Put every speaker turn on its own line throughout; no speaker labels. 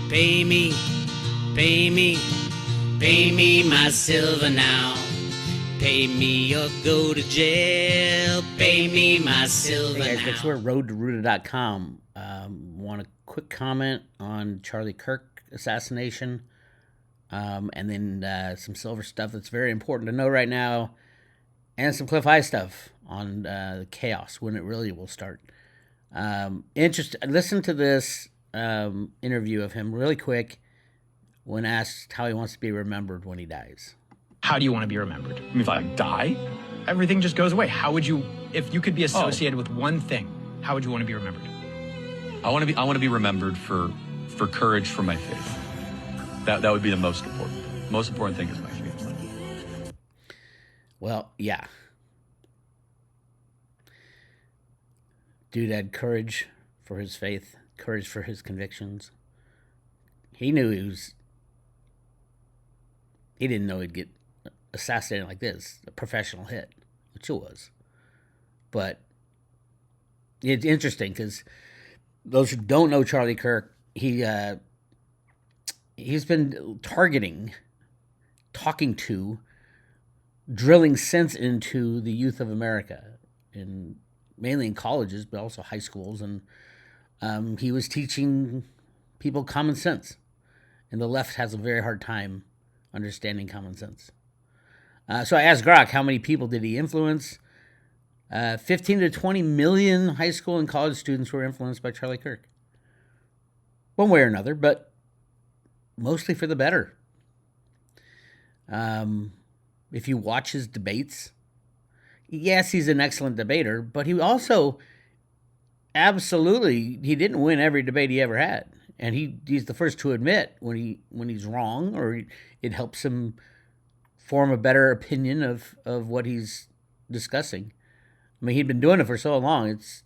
Pay me, pay me, pay me my silver now. Pay me or go to jail. Pay me my silver
Hey guys,
now.
Bix Weir, roadtoruta.com. Want a quick comment on Charlie Kirk assassination, and then some silver stuff that's very important to know right now, and some Cliff High stuff on the chaos, when it really will start. Listen to this interview of him really quick when asked how he wants to be remembered when he dies.
How do you want to be remembered?
I mean, if I die?
Everything just goes away. How would you, if you could be associated with one thing, how would you want to be remembered?
I want to be remembered for courage for my faith. That would be the most important. Most important thing is my faith.
Well, yeah. Dude had courage for his faith, courage for his convictions. He knew he didn't know he'd get assassinated like this, a professional hit, which it was. But it's interesting because those who don't know Charlie Kirk, he's been talking to, drilling sense into the youth of America, mainly in colleges, but also high schools. And he was teaching people common sense. And the left has a very hard time understanding common sense. So I asked Grok, how many people did he influence? 15 to 20 million high school and college students were influenced by Charlie Kirk. One way or another, but mostly for the better. If you watch his debates, yes, he's an excellent debater, but he also he didn't win every debate he ever had. And he's the first to admit when he's wrong, or it helps him form a better opinion of what he's discussing. I mean, he'd been doing it for so long. It's,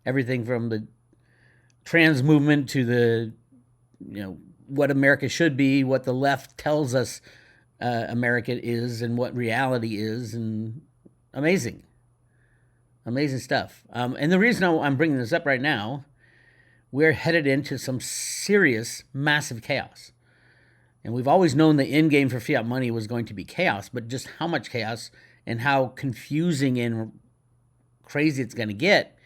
everything from the trans movement to the, what America should be, what the left tells us America is, and what reality is, and amazing stuff. And the reason I'm bringing this up right now, we're headed into some serious, massive chaos. And we've always known the end game for fiat money was going to be chaos, but just how much chaos and how confusing and crazy it's going to get.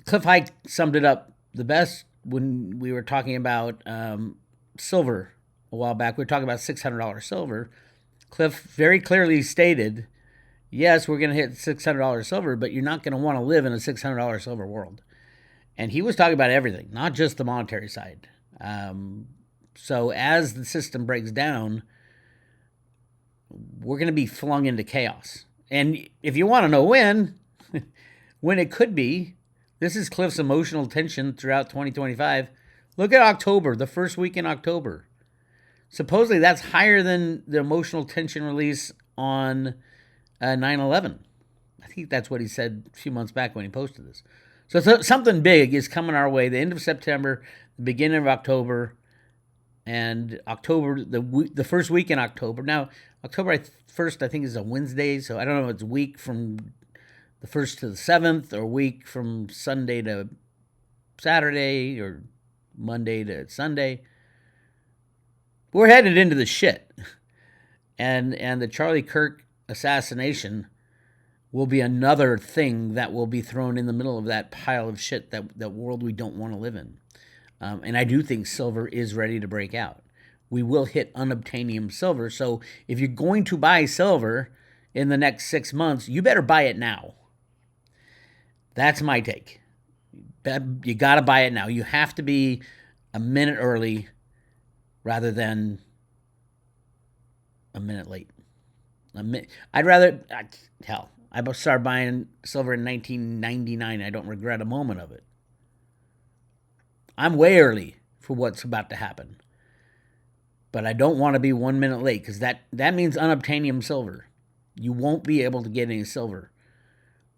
Cliff High summed it up the best when we were talking about silver a while back. We were talking about $600 silver. Cliff very clearly stated, yes, we're going to hit $600 silver, but you're not going to want to live in a $600 silver world. And he was talking about everything, not just the monetary side. So as the system breaks down, we're going to be flung into chaos. And if you want to know when it could be, this is Cliff's emotional tension throughout 2025. Look at October, the first week in October. Supposedly that's higher than the emotional tension release on 9/11. I think that's what he said a few months back when he posted this. So something big is coming our way, the end of September, the beginning of October, and October, the first week in October. Now, October 1st, I think, is a Wednesday, so I don't know if it's a week from the 1st to the 7th, or a week from Sunday to Saturday, or Monday to Sunday. We're headed into the shit. And the Charlie Kirk assassination will be another thing that will be thrown in the middle of that pile of shit, that world we don't want to live in. And I do think silver is ready to break out. We will hit unobtainium silver. So if you're going to buy silver in the next 6 months, you better buy it now. That's my take. You got to buy it now. You have to be a minute early rather than a minute late. I'd rather, hell, I started buying silver in 1999. I don't regret a moment of it. I'm way early for what's about to happen. But I don't want to be 1 minute late, because that means unobtainium silver. You won't be able to get any silver.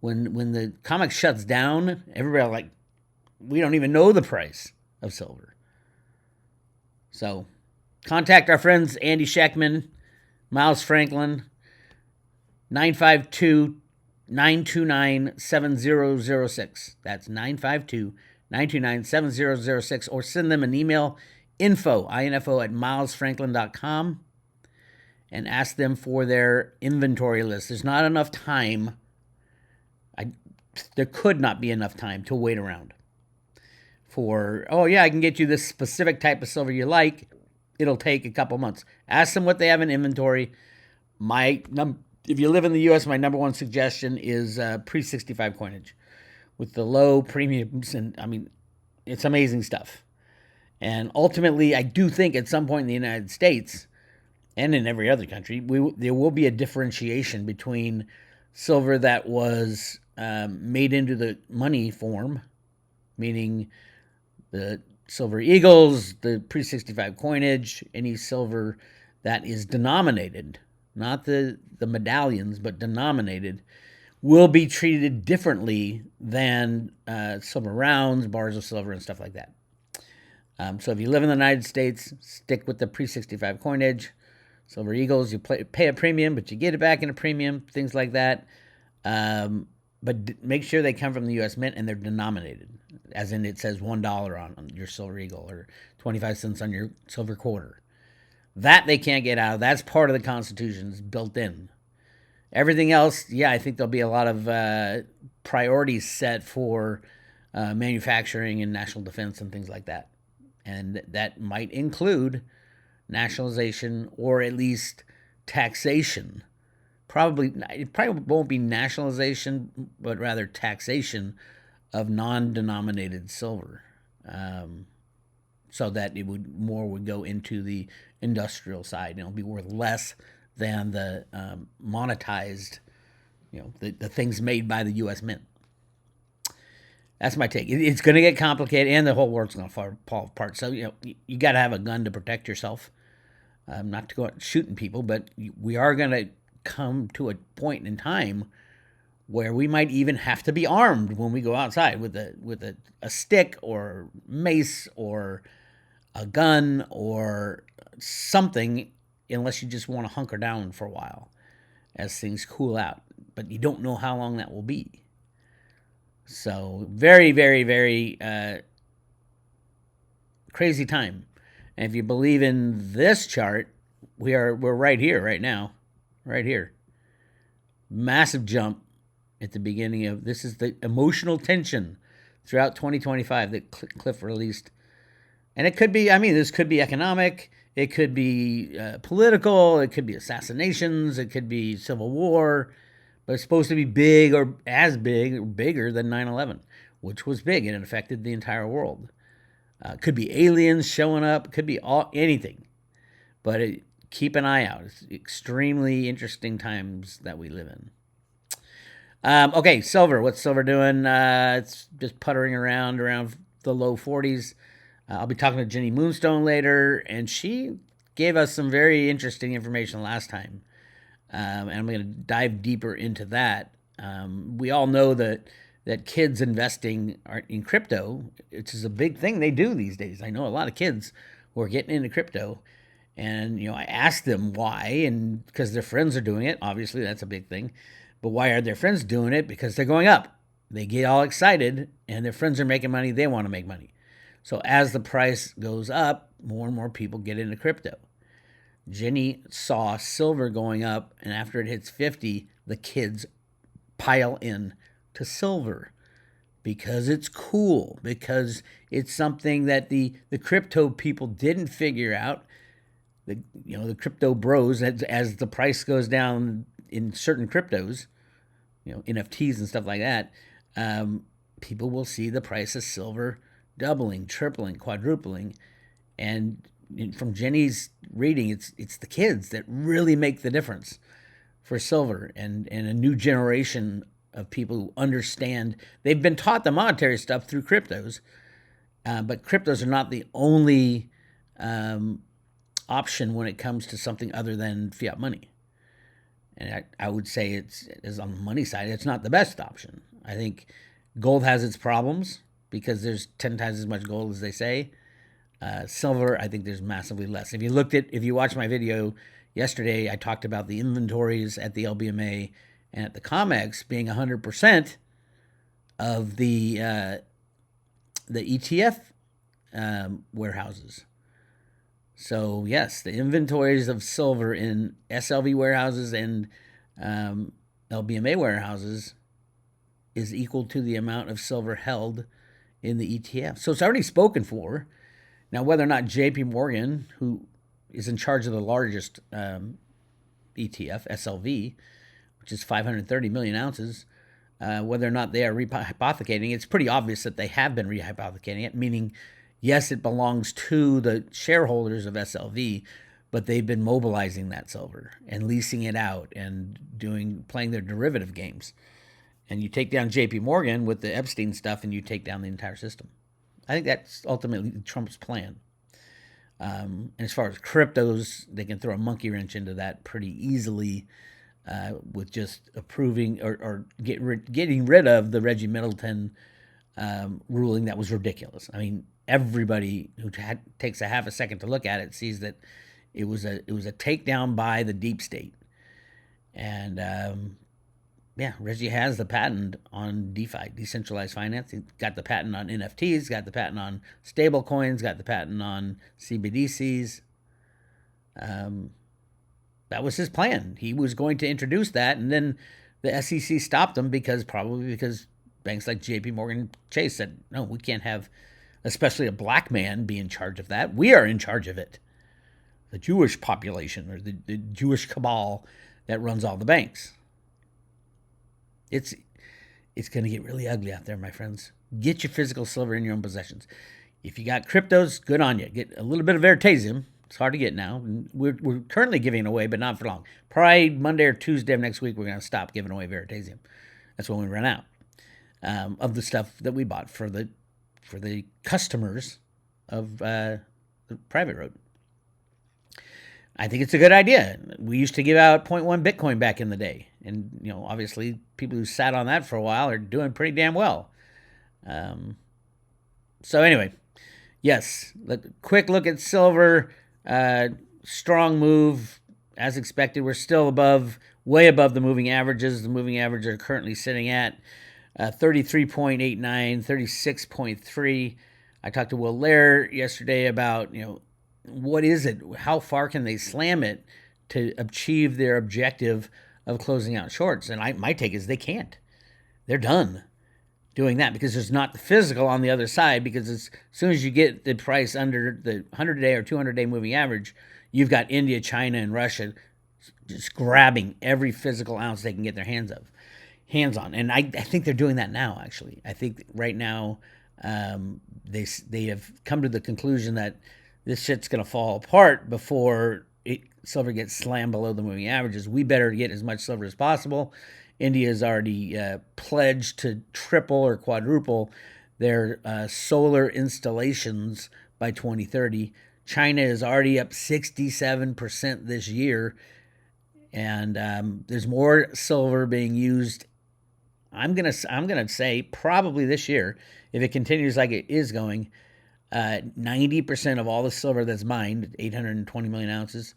When the COMEX shuts down, everybody's like, we don't even know the price of silver. So contact our friends Andy Scheckman, Miles Franklin, 952-929-7006. That's 929-7006, or send them an email, info at milesfranklin.com, and ask them for their inventory list. There's not enough time. There could not be enough time to wait around for, oh yeah, I can get you this specific type of silver you like. It'll take a couple months. Ask them what they have in inventory. If you live in the U.S., my number one suggestion is pre-65 coinage with the low premiums. And I mean, it's amazing stuff. And ultimately, I do think at some point in the United States and in every other country, there will be a differentiation between silver that was made into the money form, meaning the silver eagles, the pre-65 coinage, any silver that is denominated, not the medallions, but denominated, will be treated differently than silver rounds, bars of silver, and stuff like that. So if you live in the United States, stick with the pre-65 coinage. Silver eagles, you pay a premium, but you get it back in a premium, things like that. But make sure they come from the U.S. Mint and they're denominated, as in it says $1 on your silver eagle or 25 cents on your silver quarter. That they can't get out of. That's part of the Constitution. It's built in. Everything else, yeah, I think there'll be a lot of priorities set for manufacturing and national defense and things like that. And that might include nationalization or at least taxation. It probably won't be nationalization, but rather taxation of non-denominated silver, so that it would go into the industrial side. It'll be worth less than the monetized, the things made by the U.S. Mint. That's my take. It's going to get complicated, and the whole world's going to fall apart. So you got to have a gun to protect yourself, not to go out shooting people, but we are going to come to a point in time where we might even have to be armed when we go outside with a stick or mace or a gun or something, unless you just want to hunker down for a while as things cool out. But you don't know how long that will be. So very, very, very crazy time. And if you believe in this chart, we're right here, right now. Right here. Massive jump at the beginning of, this is the emotional tension throughout 2025 that Cliff released. And it could be, this could be economic, it could be political, it could be assassinations, it could be civil war, but it's supposed to be big or as big or bigger than 9/11, which was big and it affected the entire world. Could be aliens showing up, could be anything. But keep an eye out. It's extremely interesting times that we live in. Okay, silver. What's silver doing? It's just puttering around the low 40s. I'll be talking to Jenny Moonstone later, and she gave us some very interesting information last time. And I'm going to dive deeper into that. We all know that kids investing in crypto, it's a big thing they do these days. I know a lot of kids who are getting into crypto. And, I asked them why, and because their friends are doing it. Obviously, that's a big thing. But why are their friends doing it? Because they're going up. They get all excited, and their friends are making money. They want to make money. So as the price goes up, more and more people get into crypto. Jenny saw silver going up, and after it hits 50, the kids pile in to silver because it's cool, because it's something that the crypto people didn't figure out. The crypto bros, as the price goes down in certain cryptos, NFTs and stuff like that, people will see the price of silver doubling, tripling, quadrupling. And from Jenny's reading, it's the kids that really make the difference for silver, and a new generation of people who understand. They've been taught the monetary stuff through cryptos, but cryptos are not the only option when it comes to something other than fiat money. And I would say it's on the money side, it's not the best option. I think gold has its problems because there's 10 times as much gold as they say. Silver, I think there's massively less. If you watched my video yesterday, I talked about the inventories at the LBMA and at the COMEX being 100% of the the ETF warehouses. So yes, the inventories of silver in SLV warehouses and LBMA warehouses is equal to the amount of silver held in the ETF. So it's already spoken for. Now, whether or not JP Morgan, who is in charge of the largest ETF, SLV, which is 530 million ounces, whether or not they are rehypothecating, it's pretty obvious that they have been rehypothecating it, meaning, yes, it belongs to the shareholders of SLV, but they've been mobilizing that silver and leasing it out and playing their derivative games. And you take down JP Morgan with the Epstein stuff and you take down the entire system. I think that's ultimately Trump's plan. And as far as cryptos, they can throw a monkey wrench into that pretty easily with just approving or getting rid of the Reggie Middleton ruling that was ridiculous. I mean, everybody who takes a half a second to look at it sees that it was a takedown by the deep state. And Reggie has the patent on DeFi, decentralized finance. He's got the patent on NFTs, got the patent on stable coins, got the patent on CBDCs. That was his plan. He was going to introduce that, and then the SEC stopped him because banks like JP Morgan Chase said, no, we can't have especially a black man be in charge of that. We are in charge of it. The Jewish population or the Jewish cabal that runs all the banks. It's going to get really ugly out there, my friends. Get your physical silver in your own possessions. If you got cryptos, good on you. Get a little bit of Veritasium. It's hard to get now. We're currently giving it away, but not for long. Probably Monday or Tuesday of next week, we're going to stop giving away Veritasium. That's when we run out of the stuff that we bought for the customers of the private road. I think it's a good idea. We used to give out 0.1 Bitcoin back in the day. And, obviously people who sat on that for a while are doing pretty damn well. So anyway, yes, quick look at silver. Strong move. As expected, we're still way above the moving averages. The moving averages are currently sitting at 33.89, 36.3. I talked to Will Lair yesterday about, what is it? How far can they slam it to achieve their objective of closing out shorts? And my take is they can't. They're done doing that because there's not the physical on the other side, because as soon as you get the price under the 100-day or 200-day moving average, you've got India, China, and Russia just grabbing every physical ounce they can get their hands on. And I think they're doing that now, actually. I think right now they have come to the conclusion that this shit's going to fall apart before silver gets slammed below the moving averages. We better get as much silver as possible. India has already pledged to triple or quadruple their solar installations by 2030. China is already up 67% this year, and there's more silver being used. I'm gonna say probably this year, if it continues like it is going. 90% of all the silver that's mined, 820 million ounces,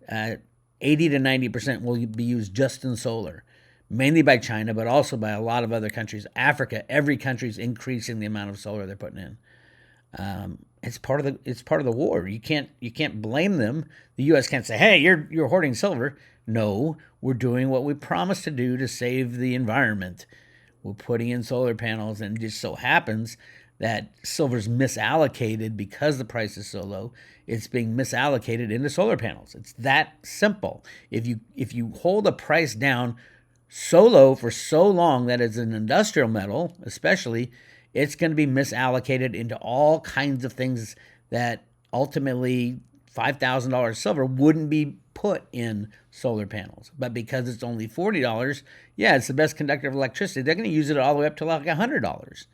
80 to 90% will be used just in solar, mainly by China, but also by a lot of other countries. Africa, every country's increasing the amount of solar they're putting in. It's part of the war. You can't blame them. The U.S. can't say, "Hey, you're hoarding silver." No, we're doing what we promised to do to save the environment. We're putting in solar panels, and it just so happens that silver's misallocated because the price is so low. It's being misallocated into solar panels. It's that simple. If you hold a price down so low for so long that it's an industrial metal, especially, it's going to be misallocated into all kinds of things that ultimately $5,000 silver wouldn't be put in solar panels. But because it's only $40, it's the best conductor of electricity. They're going to use it all the way up to like $100.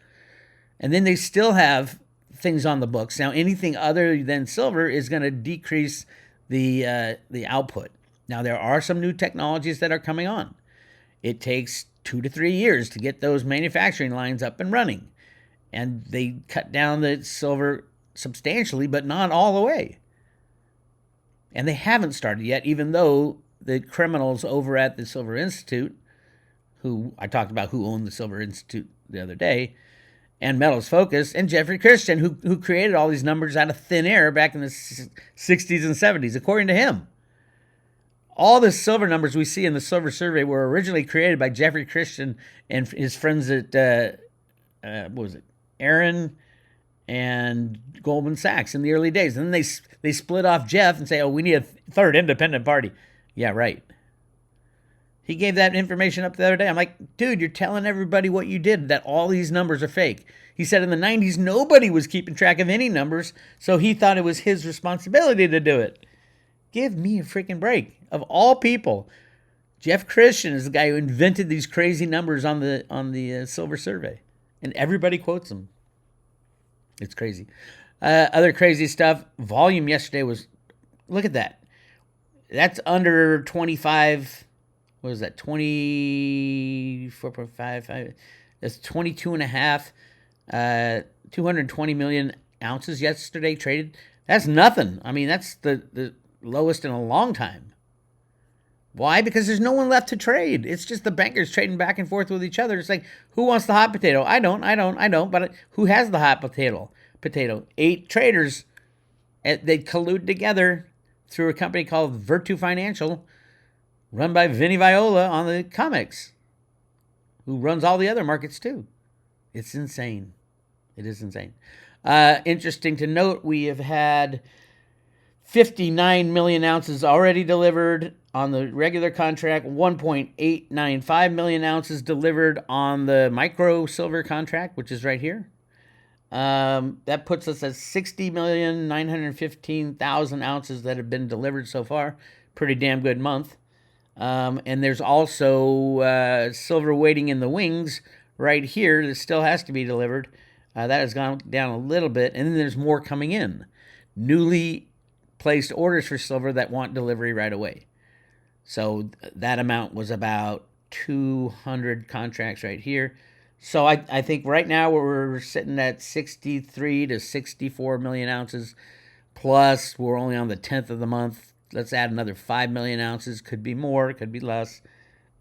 And then they still have things on the books. Now, anything other than silver is going to decrease the output. Now, there are some new technologies that are coming on. It takes 2 to 3 years to get those manufacturing lines up and running. And they cut down the silver substantially, but not all the way. And they haven't started yet, even though the criminals over at the Silver Institute, who I talked about who owned the Silver Institute the other day, and Metals Focus, and Jeffrey Christian, who created all these numbers out of thin air back in the 60s and 70s, according to him. All the silver numbers we see in the Silver Survey were originally created by Jeffrey Christian and his friends at, what was it, Aaron and Goldman Sachs in the early days. And then they split off Jeff and say, oh, we need a third independent party. Yeah, right. He gave that information up the other day. I'm like, dude, you're telling everybody what you did, that all these numbers are fake. He said in the 90s, nobody was keeping track of any numbers, so he thought it was his responsibility to do it. Give me a freaking break. Of all people, Jeff Christian is the guy who invented these crazy numbers on the Silver Survey, and everybody quotes him. It's crazy. Other crazy stuff. Volume yesterday was, look at that. That's under 25. What was that? 24.55. That's 22 and a half. 220 million ounces yesterday traded. That's nothing. I mean, that's the lowest in a long time. Why? Because there's no one left to trade. It's just the bankers trading back and forth with each other. It's like, who wants the hot potato? I don't. But who has the hot potato? 8 traders. They collude together through a company called Virtu Financial, run by Vinny Viola on the COMEX, who runs all the other markets too. It's insane. It is insane. Interesting to note, we have had 59 million ounces already delivered on the regular contract, 1.895 million ounces delivered on the micro silver contract, which is right here. That puts us at 60,915,000 ounces that have been delivered so far. Pretty damn good month. And there's also silver waiting in the wings right here that still has to be delivered. That has gone down a little bit, and then there's more coming in. Newly placed orders for silver that want delivery right away. So that amount was about 200 contracts right here. So I think right now we're sitting at 63 to 64 million ounces. Plus, we're only on the 10th of the month. Let's add another 5 million ounces. Could be more, could be less.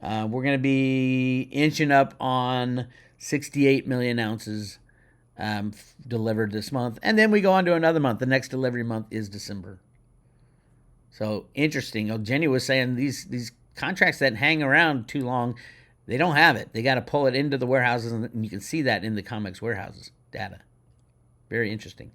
We're going to be inching up on 68 million ounces delivered this month. And then we go on to another month. The next delivery month is December. So interesting. Jenny was saying these contracts that hang around too long, they don't have it. They got to pull it into the warehouses, and you can see that in the COMEX warehouses data. Very interesting.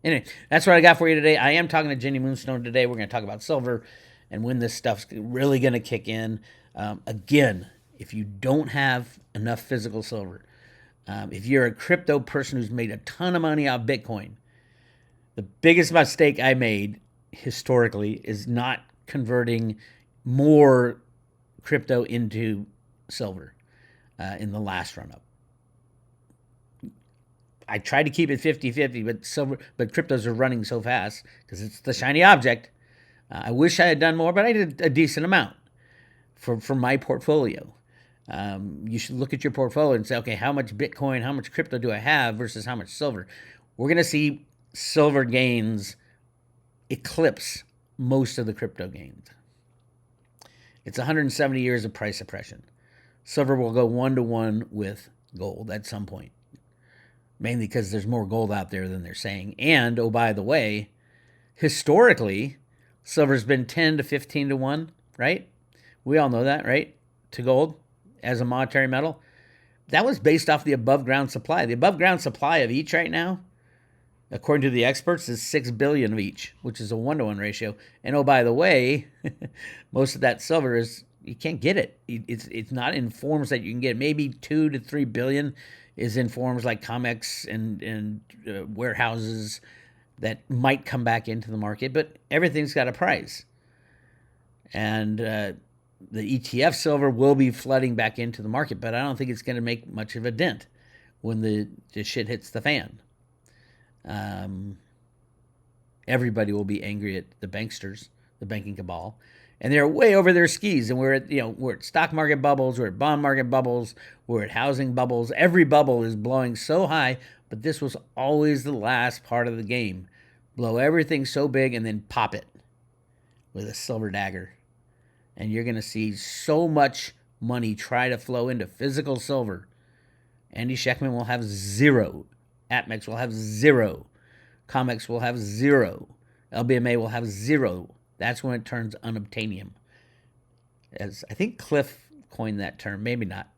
Anyway, that's what I got for you today. I am talking to Jenny Moonstone today. We're going to talk about silver and when this stuff's really going to kick in. Again, if you don't have enough physical silver, if you're a crypto person who's made a ton of money off Bitcoin, the biggest mistake I made historically is not converting more crypto into silver in the last run-up. I tried to keep it 50-50, but cryptos are running so fast because it's the shiny object. I wish I had done more, but I did a decent amount for my portfolio. You should look at your portfolio and say, okay, how much Bitcoin, how much crypto do I have versus how much silver? We're going to see silver gains eclipse most of the crypto gains. It's 170 years of price suppression. Silver will go 1-to-1 with gold at some point, mainly because there's more gold out there than they're saying. And, oh, by the way, historically, silver's been 10 to 15 to 1, right? We all know that, right? To gold as a monetary metal. That was based off the above ground supply. The above ground supply of each right now, according to the experts, is 6 billion of each, which is a 1-to-1 ratio. And oh, by the way, most of that silver is, you can't get it. It's not in forms that you can get. Maybe 2 to 3 billion is in forms like COMEX and warehouses that might come back into the market, but everything's got a price. And the ETF silver will be flooding back into the market, but I don't think it's going to make much of a dent when the shit hits the fan. Everybody will be angry at the banksters, the banking cabal, and they're way over their skis. And we're at stock market bubbles, we're at bond market bubbles, we're at housing bubbles. Every bubble is blowing so high, but this was always the last part of the game. Blow everything so big and then pop it with a silver dagger. And you're going to see so much money try to flow into physical silver Andy Schectman will have 0. APMEX will have 0. COMEX will have 0. LBMA will have 0. That's when it turns unobtainium. As I think Cliff coined that term, maybe not,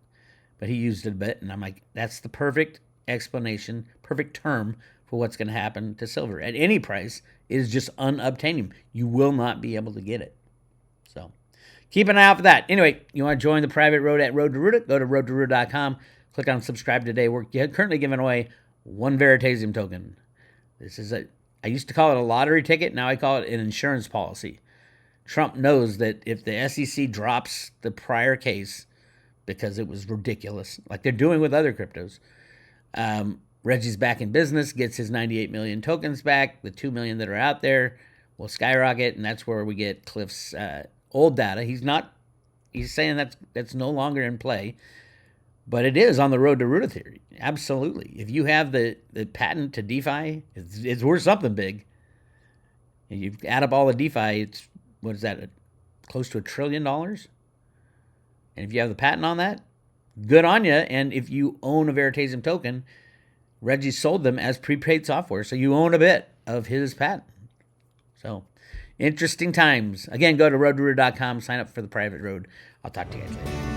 but he used it a bit, and I'm like, that's the perfect explanation, perfect term for what's going to happen to silver at any price. Is just unobtainium. You will not be able to get it. So keep an eye out for that. Anyway, you want to join the private road at Road to Root It? Go to roadtoroot.com. Click on subscribe today. We're currently giving away 1 Veritasium token. This is I used to call it a lottery ticket. Now I call it an insurance policy. Trump knows that if the SEC drops the prior case because it was ridiculous, like they're doing with other cryptos, Reggie's back in business, gets his 98 million tokens back. The 2 million that are out there will skyrocket, and that's where we get Cliff's old data. He's saying that's no longer in play, but it is on the road to Root theory. Absolutely. If you have the patent to DeFi, it's worth something big. And you add up all the DeFi, it's, what is that, close to $1 trillion? And if you have the patent on that, good on you. And if you own a Veritasium token, Reggie sold them as prepaid software, so you own a bit of his patent. So, interesting times. Again, go to roadtoroot.com, sign up for the private road. I'll talk to you guys later.